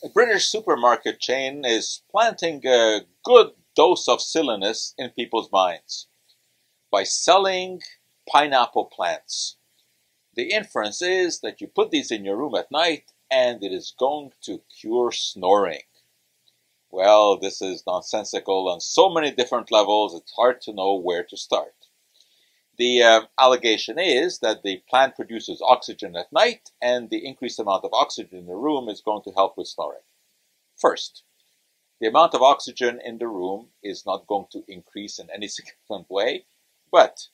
A British supermarket chain is planting a good dose of silliness in people's minds by selling pineapple plants. The inference is that you put these in your room at night and it is going to cure snoring. Well, this is nonsensical on so many different levels, it's hard to know where to start. The allegation is that the plant produces oxygen at night, and the increased amount of oxygen in the room is going to help with snoring. First, the amount of oxygen in the room is not going to increase in any significant way, but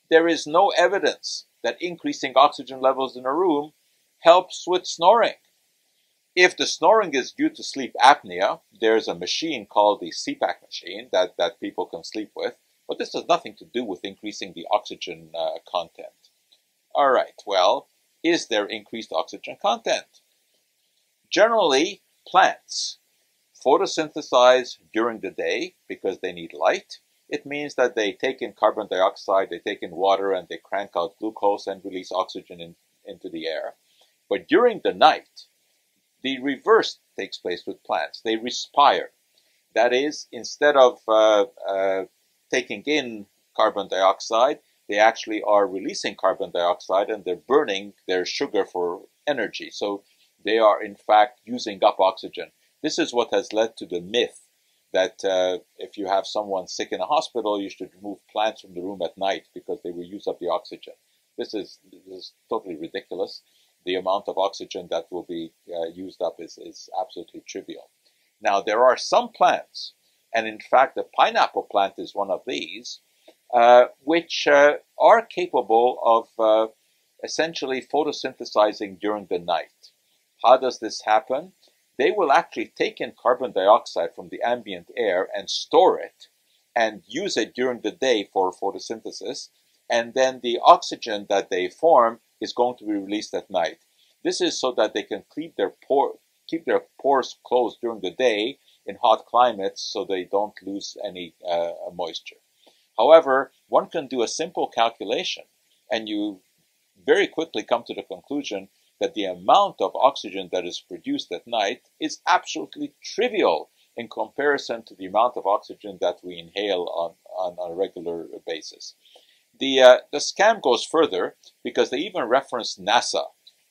there is no evidence that increasing oxygen levels in a room helps with snoring. If the snoring is due to sleep apnea, there's a machine called the CPAP machine that people can sleep with, but this has nothing to do with increasing the oxygen content. All right, well, is there increased oxygen content? Generally, plants photosynthesize during the day because they need light. It means that they take in carbon dioxide, they take in water, and they crank out glucose and release oxygen into the air. But during the night, the reverse takes place with plants. They respire. That is, instead of taking in carbon dioxide, they actually are releasing carbon dioxide and they're burning their sugar for energy. So they are in fact using up oxygen. This is what has led to the myth that if you have someone sick in a hospital, you should remove plants from the room at night because they will use up the oxygen. This is totally ridiculous. The amount of oxygen that will be used up is absolutely trivial. Now, there are some plants, and in fact, the pineapple plant is one of these, which are capable of essentially photosynthesizing during the night. How does this happen? They will actually take in carbon dioxide from the ambient air and store it and use it during the day for photosynthesis, and then the oxygen that they form is going to be released at night. This is so that they can keep their pores closed during the day in hot climates so they don't lose any moisture. However, one can do a simple calculation and you very quickly come to the conclusion that the amount of oxygen that is produced at night is absolutely trivial in comparison to the amount of oxygen that we inhale on a regular basis. The scam goes further because they even reference NASA.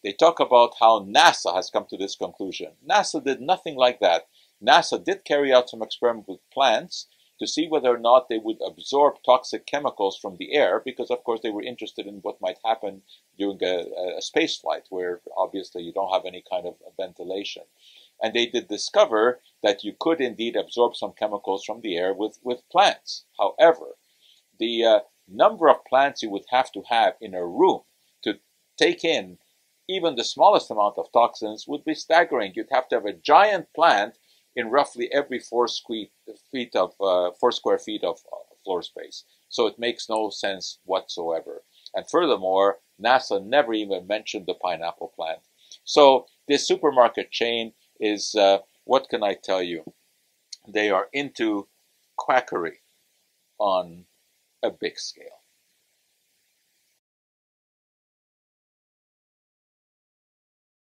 They talk about how NASA has come to this conclusion. NASA did nothing like that. NASA did carry out some experiments with plants to see whether or not they would absorb toxic chemicals from the air, because of course they were interested in what might happen during a space flight where obviously you don't have any kind of ventilation. And they did discover that you could indeed absorb some chemicals from the air with plants. However, the number of plants you would have to have in a room to take in even the smallest amount of toxins would be staggering. You'd have to have a giant plant in roughly every 4 square feet of floor space. So it makes no sense whatsoever. And furthermore, NASA never even mentioned the pineapple plant. So this supermarket chain is, what can I tell you? They are into quackery on a big scale.